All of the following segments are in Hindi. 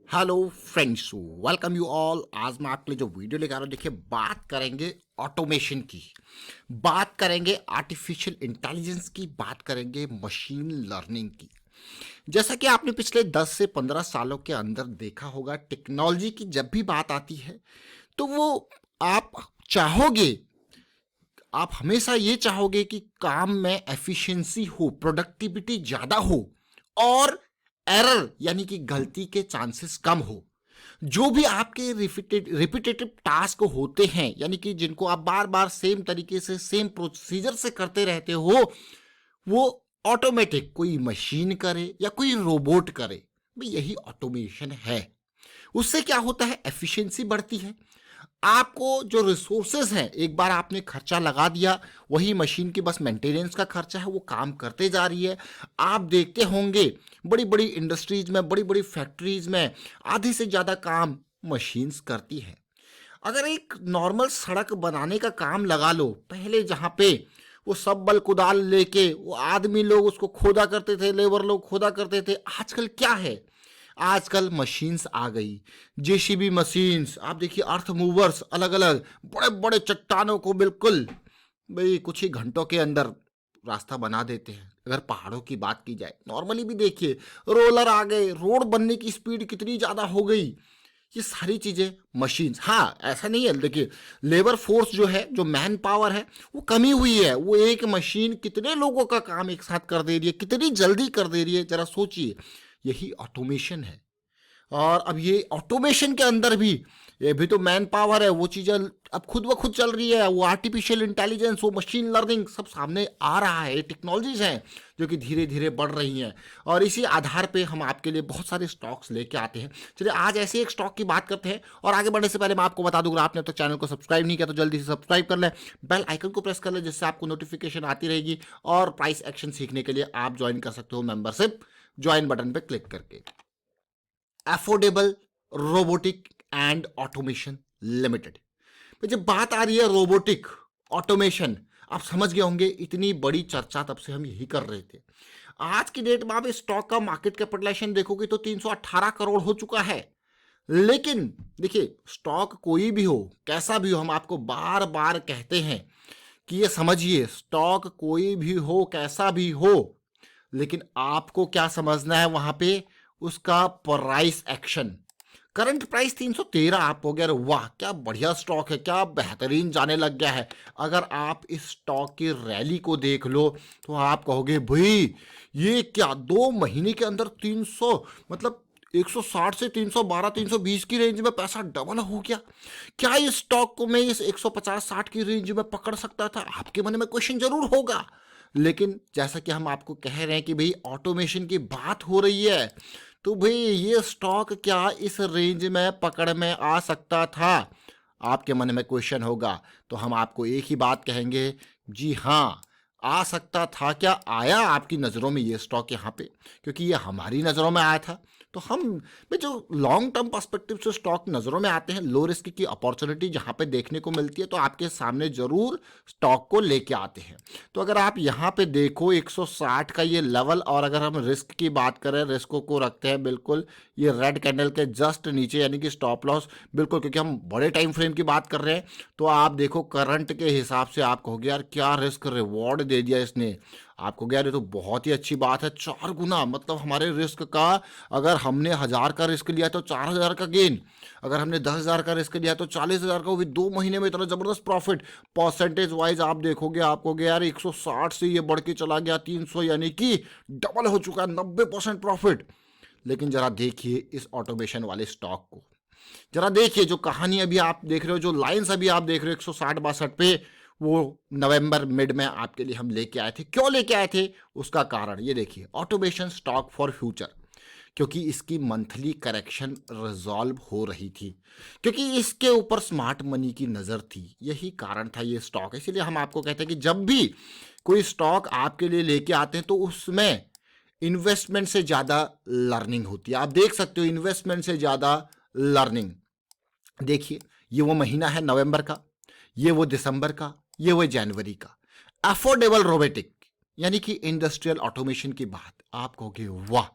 Hello friends, welcome you all. आज मैं आपके लिए जो वीडियो लेकर आ रहा हूँ, देखिए बात करेंगे ऑटोमेशन की, बात करेंगे आर्टिफिशियल इंटेलिजेंस की, बात करेंगे मशीन लर्निंग की। जैसा कि आपने पिछले 10 से 15 सालों के अंदर देखा होगा, टेक्नोलॉजी की जब भी बात आती है तो वो आप चाहोगे, आप हमेशा ये चाहोगे कि काम में एफिशिएंसी हो, प्रोडक्टिविटी ज़्यादा हो और एरर यानी कि गलती के चांसेस कम हो। जो भी आपके रिपीटेटिव टास्क होते हैं, यानी कि जिनको आप बार बार सेम तरीके से सेम प्रोसीजर से करते रहते हो, वो ऑटोमेटिक कोई मशीन करे या कोई रोबोट करे, भाई यही ऑटोमेशन है। उससे क्या होता है, एफिशिएंसी बढ़ती है। आपको जो रिसोर्सेज हैं, एक बार आपने खर्चा लगा दिया, वही मशीन की बस मेंटेनेंस का खर्चा है, वो काम करते जा रही है। आप देखते होंगे बड़ी बड़ी इंडस्ट्रीज में, बड़ी बड़ी फैक्ट्रीज में आधे से ज़्यादा काम मशीन्स करती है। अगर एक नॉर्मल सड़क बनाने का काम लगा लो, पहले जहाँ पे वो सब बल कुदाल लेके वो आदमी लोग उसको खोदा करते थे, लेबर लोग खोदा करते थे, आजकल क्या है, आजकल मशीन्स आ गई। जेसीबी मशीन्स, आप देखिए अर्थ मूवर्स, अलग अलग बड़े बड़े चट्टानों को बिल्कुल भाई कुछ ही घंटों के अंदर रास्ता बना देते हैं। अगर पहाड़ों की बात की जाए, नॉर्मली भी देखिए रोलर आ गए, रोड बनने की स्पीड कितनी ज़्यादा हो गई। ये सारी चीज़ें मशीन्स, हाँ ऐसा नहीं है, देखिए लेबर फोर्स जो है, जो मैन पावर है, वो कमी हुई है। वो एक मशीन कितने लोगों का काम एक साथ कर दे रही है, कितनी जल्दी कर दे रही है, जरा सोचिए। यही ऑटोमेशन है। और अब ये ऑटोमेशन के अंदर भी, ये भी तो मैन पावर है, वो चीज़ें अब खुद ब खुद चल रही है। वो आर्टिफिशियल इंटेलिजेंस, वो मशीन लर्निंग सब सामने आ रहा है। ये टेक्नोलॉजीज हैं जो कि धीरे धीरे बढ़ रही हैं, और इसी आधार पे हम आपके लिए बहुत सारे स्टॉक्स लेके आते हैं। चलिए आज ऐसे एक स्टॉक की बात करते हैं, और आगे बढ़ने से पहले मैं आपको बता दूं, अगर आपने अब तक चैनल को सब्सक्राइब नहीं किया तो जल्दी से सब्सक्राइब कर लें, बेल आइकन को प्रेस कर लें, जिससे आपको नोटिफिकेशन आती रहेगी। और प्राइस एक्शन सीखने के लिए आप ज्वाइन कर सकते हो मेंबरशिप, ज्वाइन बटन पर क्लिक करके। Affordable robotic and automation limited. जब बात आ रही है रोबोटिक ऑटोमेशन, आप समझ गए होंगे इतनी बड़ी चर्चा तब से हम यही कर रहे थे। आज की डेट में आप इस स्टॉक का मार्केट कैपिटलाइजेशन देखोगे तो 318 करोड़ हो चुका है। लेकिन देखिए, स्टॉक कोई भी हो, कैसा भी हो, हम आपको बार बार कहते हैं कि ये समझिए, स्टॉक कोई भी हो, कैसा भी हो, लेकिन आपको क्या समझना है वहां पे, उसका प्राइस एक्शन। करंट प्राइस 313 आप हो गया, वाह क्या बढ़िया स्टॉक है, क्या बेहतरीन जाने लग गया है। अगर आप इस स्टॉक की रैली को देख लो तो आप कहोगे भाई ये क्या 2 महीने के अंदर 300, मतलब 160 से 312 320 की रेंज में पैसा डबल हो गया। क्या इस स्टॉक को मैं इस 150-60 की रेंज में पकड़ सकता था, आपके मन में क्वेश्चन जरूर होगा। लेकिन जैसा कि हम आपको कह रहे हैं कि भाई ऑटोमेशन की बात हो रही है, तो भाई ये स्टॉक क्या इस रेंज में पकड़ में आ सकता था, आपके मन में क्वेश्चन होगा। तो हम आपको एक ही बात कहेंगे, जी हाँ आ सकता था। क्या आया आपकी नज़रों में ये स्टॉक यहाँ पे? क्योंकि ये हमारी नज़रों में आया था। तो हम भाई जो लॉन्ग टर्म पर्सपेक्टिव से स्टॉक नज़रों में आते हैं, लो रिस्क की अपॉर्चुनिटी जहाँ पे देखने को मिलती है, तो आपके सामने ज़रूर स्टॉक को लेके आते हैं। तो अगर आप यहाँ पे देखो 160 का ये लेवल, और अगर हम रिस्क की बात करें, रिस्कों को रखते हैं बिल्कुल ये रेड कैंडल के जस्ट नीचे, यानी कि स्टॉप लॉस बिल्कुल, क्योंकि हम बड़े टाइम फ्रेम की बात कर रहे हैं। तो आप देखो करंट के हिसाब से आप कहोगे यार क्या रिस्क रिवॉर्ड दे दिया इसने, आप कहोगे यार ये तो बहुत ही अच्छी बात है, 4 गुना, मतलब हमारे रिस्क का, अगर हमने 1000 का रिस्क लिया तो 4000 का गेन, अगर हमने 10,000 का रिस्क लिया तो 40,000 का, वो भी 2 महीने में इतना जबरदस्त प्रॉफिट। परसेंटेज वाइज आप देखोगे, आपको गया यार 160 से ये बढ़ के चला गया 300, यानी कि डबल हो चुका है, 90% प्रॉफिट। लेकिन जरा देखिए इस ऑटोमेशन वाले स्टॉक को, जरा देखिए जो कहानी अभी आप देख रहे हो, जो लाइंस अभी आप देख रहे हो 160-62 पे, वो नवंबर मिड में आपके लिए हम लेके आए थे। क्यों लेके आए थे, उसका कारण ये देखिए, ऑटोमेशन स्टॉक फॉर फ्यूचर, क्योंकि इसकी मंथली करेक्शन रिजॉल्व हो रही थी, क्योंकि इसके ऊपर स्मार्ट मनी की नज़र थी, यही कारण था ये स्टॉक। इसीलिए हम आपको कहते हैं कि जब भी कोई स्टॉक आपके लिए लेके आते हैं तो उसमें इन्वेस्टमेंट से ज़्यादा लर्निंग होती है। आप देख सकते हो इन्वेस्टमेंट से ज़्यादा लर्निंग। देखिए ये वो महीना है नवंबर का, ये वो दिसंबर का, ये वो जनवरी का। अफोर्डेबल रोबोटिक यानी कि इंडस्ट्रियल ऑटोमेशन की बात, आप कहोगे वाह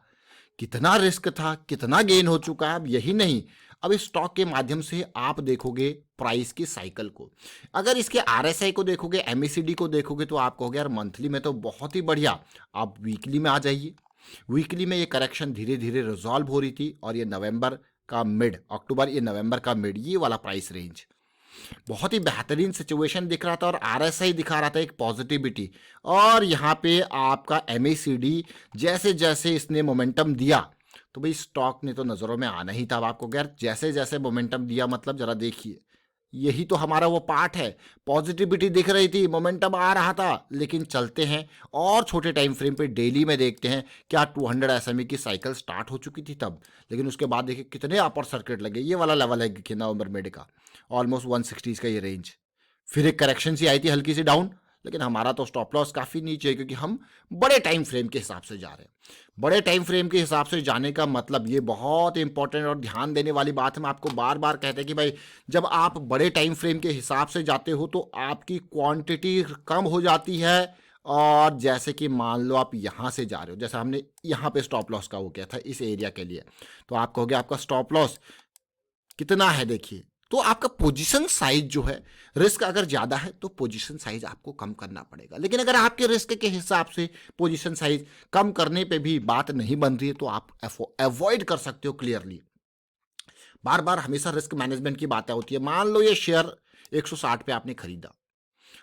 कितना रिस्क था, कितना गेन हो चुका है। अब यही नहीं, अब इस स्टॉक के माध्यम से आप देखोगे प्राइस की साइकिल को, अगर इसके आरएसआई को देखोगे, एमएसीडी को देखोगे, तो आप कहोगे यार मंथली में तो बहुत ही बढ़िया। आप वीकली में आ जाइए, वीकली में ये करेक्शन धीरे धीरे रिजॉल्व हो रही थी और ये नवंबर का मिड, अक्टूबर ये नवंबर का मिड, ये वाला प्राइस रेंज बहुत ही बेहतरीन सिचुएशन दिख रहा था और आरएसआई दिखा रहा था एक पॉजिटिविटी। और यहाँ पे आपका एमएसीडी जैसे जैसे इसने मोमेंटम दिया, तो भाई स्टॉक ने तो नज़रों में आना ही था। अब आपको यार जैसे जैसे मोमेंटम दिया, मतलब जरा देखिए, यही तो हमारा वो पार्ट है। पॉजिटिविटी दिख रही थी, मोमेंटम आ रहा था, लेकिन चलते हैं और छोटे टाइम फ्रेम पे डेली में देखते हैं क्या 200 एसएमई की साइकिल स्टार्ट हो चुकी थी तब, लेकिन उसके बाद देखिए कितने अपर सर्किट लगे। ये वाला लेवल है कि नवंबर मिड का, ऑलमोस्ट 160 का ये रेंज। फिर एक करेक्शन सी आई थी हल्की सी डाउन, लेकिन हमारा तो स्टॉप लॉस काफ़ी नीचे है क्योंकि हम बड़े टाइम फ्रेम के हिसाब से जा रहे हैं। बड़े टाइम फ्रेम के हिसाब से जाने का मतलब ये बहुत इंपॉर्टेंट और ध्यान देने वाली बात है। मैं आपको बार बार कहते हैं कि भाई जब आप बड़े टाइम फ्रेम के हिसाब से जाते हो तो आपकी क्वांटिटी कम हो जाती है। और जैसे कि मान लो आप यहाँ से जा रहे हो, जैसे हमने यहाँ पे स्टॉप लॉस का वो किया था इस एरिया के लिए, तो आप कहोगे आपका स्टॉप लॉस कितना है, देखिए तो आपका पोजीशन साइज जो है, रिस्क अगर ज़्यादा है तो पोजीशन साइज आपको कम करना पड़ेगा। लेकिन अगर आपके रिस्क के हिसाब से पोजीशन साइज कम करने पे भी बात नहीं बन रही है तो आप अवॉइड कर सकते हो क्लियरली। बार बार हमेशा रिस्क मैनेजमेंट की बातें होती है। मान लो ये शेयर 160 पे आपने खरीदा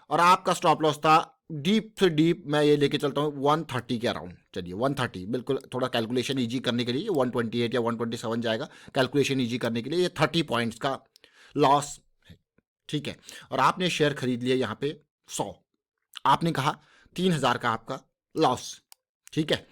और आपका स्टॉप लॉस था डीप से डीप, मैं ये लेके चलता हूँ 130 के अराउंड। चलिए 130, बिल्कुल थोड़ा कैलकुलेशन ईजी करने के लिए 128 या 127 जाएगा, कैलकुलेशन ईजी करने के लिए ये 30 पॉइंट्स का लॉस है, ठीक है। और आपने शेयर खरीद लिया यहाँ पे 100, आपने कहा 3000 का आपका लॉस, ठीक है।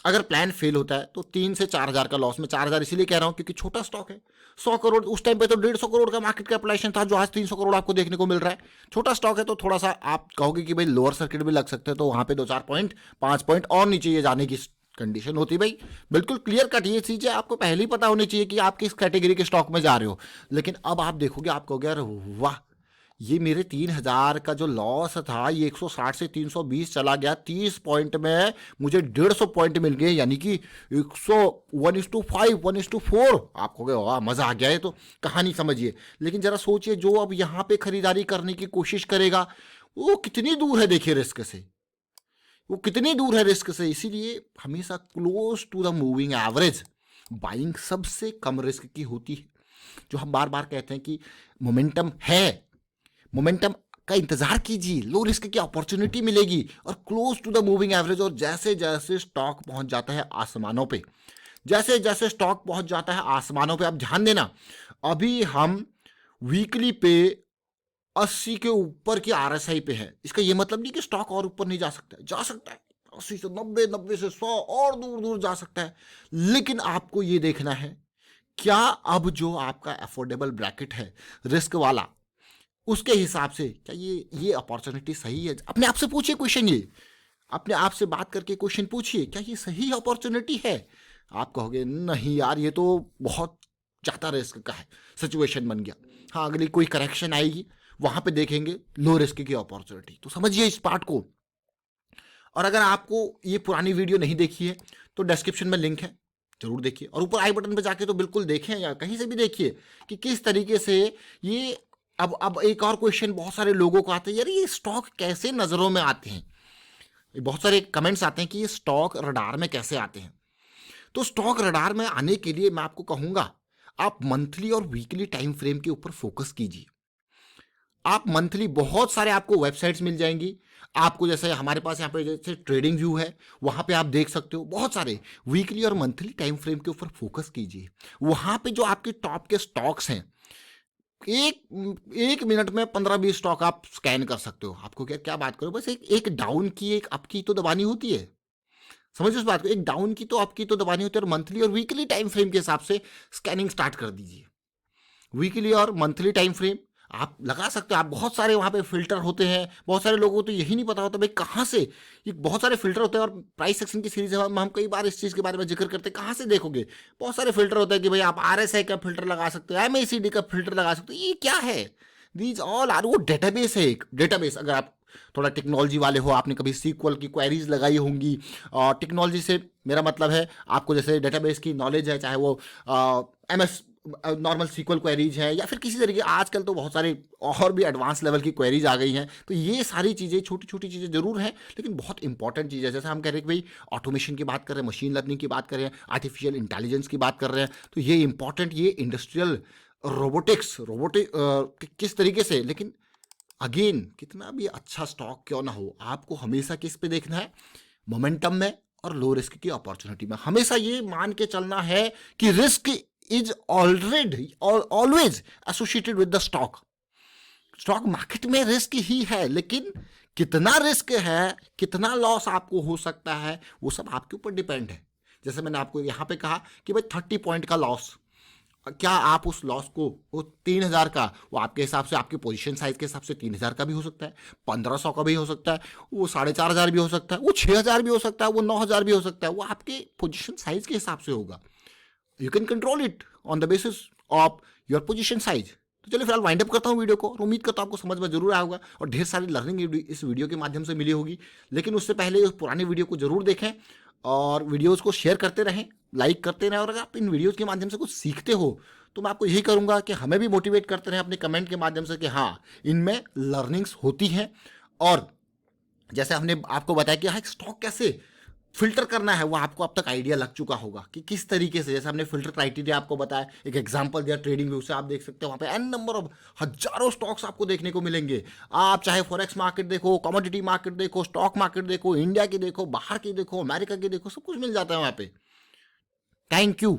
अगर प्लान फेल होता है तो 3 से 4000 का लॉस। में 4000 इसीलिए कह रहा हूँ क्योंकि छोटा स्टॉक है। 100 करोड़ उस टाइम पे तो 150 करोड़ का मार्केट कैपिटलाइजेशन था, जो आज 300 करोड़ आपको देखने को मिल रहा है। छोटा स्टॉक है तो थोड़ा सा आप कहोगे कि भाई लोअर सर्किट भी लग सकते हैं, तो वहां पे 2-4 पॉइंट 5 पॉइंट और नीचे ये जाने की कंडीशन होती। भाई बिल्कुल क्लियर कट ये चीज़ है, आपको पहले ही पता होनी चाहिए कि आप किस कैटेगरी के स्टॉक में जा रहे हो। लेकिन अब आप देखोगे, आप कहोगे यार वाह, ये मेरे 3000 का जो लॉस था ये 160 से 320 चला गया, 30 पॉइंट में मुझे 150 पॉइंट मिल गए, यानी कि 1:5 1:4। आप कहोगे वाह मज़ा आ गया है, तो कहानी समझिए। लेकिन ज़रा सोचिए, जो अब यहाँ पे खरीदारी करने की कोशिश करेगा वो कितनी दूर है, देखिए रिस्क से, वो कितनी दूर है रिस्क से। इसीलिए हमेशा close to the moving average buying सबसे कम रिस्क की होती है। जो हम बार बार कहते हैं कि मोमेंटम है, मोमेंटम का इंतजार कीजिए, लो रिस्क की अपॉर्चुनिटी मिलेगी और close to the moving average. और जैसे जैसे स्टॉक पहुंच जाता है आसमानों पे, जैसे जैसे स्टॉक पहुंच जाता है आसमानों पे, आप ध्यान देना, अभी हम वीकली पे 80 के ऊपर की आरएसआई पे है। इसका ये मतलब नहीं कि स्टॉक और ऊपर नहीं जा सकता है, जा सकता है 80 से 90, 90 से 100 और दूर दूर जा सकता है। लेकिन आपको ये देखना है क्या अब जो आपका अफोर्डेबल ब्रैकेट है रिस्क वाला, उसके हिसाब से क्या ये अपॉर्चुनिटी सही है। अपने आप से पूछिए क्वेश्चन, ये अपने आप से बात करके क्वेश्चन पूछिए, क्या ये सही अपॉर्चुनिटी है। आप कहोगे नहीं यार ये तो बहुत ज़्यादा रिस्क का है, सिचुएशन बन गया। हाँ, अगली कोई करेक्शन आएगी वहां पे देखेंगे लो रिस्क की अपॉर्चुनिटी। तो समझिए इस पार्ट को। और अगर आपको ये पुरानी वीडियो नहीं देखी है तो डिस्क्रिप्शन में लिंक है, जरूर देखिए। और ऊपर आई बटन पे जाके तो बिल्कुल देखें, या कहीं से भी देखिए कि किस तरीके से ये अब एक और क्वेश्चन बहुत सारे लोगों को आते हैं, यार ये स्टॉक कैसे नज़रों में आते हैं। बहुत सारे कमेंट्स आते हैं कि ये स्टॉक रडार में कैसे आते हैं। तो स्टॉक रडार में आने के लिए मैं आपको कहूँगा आप मंथली और वीकली टाइम फ्रेम के ऊपर फोकस कीजिए। आप मंथली बहुत सारे आपको वेबसाइट्स मिल जाएंगी, आपको जैसे हमारे पास यहाँ पे जैसे ट्रेडिंग व्यू है, वहाँ पे आप देख सकते हो बहुत सारे। वीकली और मंथली टाइम फ्रेम के ऊपर फोकस कीजिए। वहाँ पे जो आपके टॉप के स्टॉक्स हैं, एक मिनट में 15-20 स्टॉक आप स्कैन कर सकते हो। आपको क्या क्या बात करो, बस एक डाउन की एक अप की तो दबानी होती है। समझिए उस बात को, एक डाउन की तो अप की तो दबानी होती है। और मंथली और वीकली टाइम फ्रेम के हिसाब से स्कैनिंग स्टार्ट कर दीजिए। वीकली और मंथली टाइम फ्रेम आप लगा सकते हो। आप बहुत सारे वहाँ पे फिल्टर होते हैं, बहुत सारे लोगों को तो यही नहीं पता होता भाई कहाँ से ये बहुत सारे फिल्टर होते हैं। और प्राइस सेक्शन की सीरीज में हम कई बार इस चीज़ के बारे में जिक्र करते हैं, कहाँ से देखोगे बहुत सारे फिल्टर होते हैं कि भाई आप आरएसआई का फिल्टर लगा सकते हो, एमएसीडी का फिल्टर लगा सकते हो। ये क्या है, दीज ऑल आर, वो डेटाबेस है, एक डेटाबेस। अगर आप थोड़ा टेक्नोलॉजी वाले हो, आपने कभी सीक्वल की क्वेरीज लगाई होंगी। और टेक्नोलॉजी से मेरा मतलब है आपको जैसे डेटाबेस की नॉलेज है, चाहे वो MS नॉर्मल सीक्वल क्वेरीज है या फिर किसी तरीके, आजकल तो बहुत सारे और भी एडवांस लेवल की क्वेरीज आ गई हैं। तो ये सारी चीज़ें, छोटी छोटी चीज़ें जरूर हैं लेकिन बहुत इंपॉर्टेंट चीज़ है। जैसे हम कह रहे हैं कि भाई ऑटोमेशन की बात कर रहे हैं, मशीन लर्निंग की बात कर रहे हैं, आर्टिफिशियल इंटेलिजेंस की बात कर रहे हैं, तो ये इंपॉर्टेंट, ये इंडस्ट्रियल रोबोटिक किस तरीके से, लेकिन अगेन कितना भी अच्छा स्टॉक क्यों ना हो, आपको हमेशा किस पे देखना है, मोमेंटम में और लो रिस्क की अपॉर्चुनिटी में। हमेशा ये मान के चलना है कि risk is already always associated with the stock. Stock market में रिस्क ही है, लेकिन कितना रिस्क है, कितना लॉस आपको हो सकता है, वो सब आपके ऊपर डिपेंड है। जैसे मैंने आपको यहाँ पे कहा कि भाई 30 पॉइंट का लॉस, क्या आप उस लॉस को, वो 3,000 का, वो आपके हिसाब से, आपके पोजीशन साइज के हिसाब से 3,000 का भी हो सकता है, 1,500 का भी हो सकता है, वो 4,500 भी हो सकता है, वो 6,000 भी हो सकता है, वो 9,000 भी हो सकता है, वो आपके पोजीशन साइज के हिसाब से होगा। You can control it on the basis of your position size. तो चलिए फिलहाल वाइंड अप करता हूँ वीडियो को, और उम्मीद करता हूँ आपको समझ में जरूर आया होगा और ढेर सारी लर्निंग इस वीडियो के माध्यम से मिली होगी। लेकिन उससे पहले उस पुराने वीडियो को जरूर देखें और वीडियोज़ को शेयर करते रहें, लाइक करते रहें, और अगर आप इन वीडियोज़ के माध्यम से कुछ सीखते हो तो मैं आपको यही करूँगा कि हमें भी मोटिवेट करते रहें अपने कमेंट के माध्यम से कि हाँ, इनमें लर्निंग्स होती हैं। और जैसे हमने आपको बताया कि हाँ, एक स्टॉक कैसे फिल्टर करना है, वो आपको अब तक आइडिया लग चुका होगा कि किस तरीके से, जैसे हमने फिल्टर क्राइटेरिया आपको बताया, एक एग्जांपल दिया ट्रेडिंग व्यू से, आप देख सकते हो वहाँ पे एन नंबर ऑफ हजारों स्टॉक्स आपको देखने को मिलेंगे। आप चाहे फॉरेक्स मार्केट देखो, कमोडिटी मार्केट देखो, स्टॉक मार्केट देखो, इंडिया की देखो, बाहर की देखो, अमेरिका की देखो, सब कुछ मिल जाता है वहाँ पे। Thank you.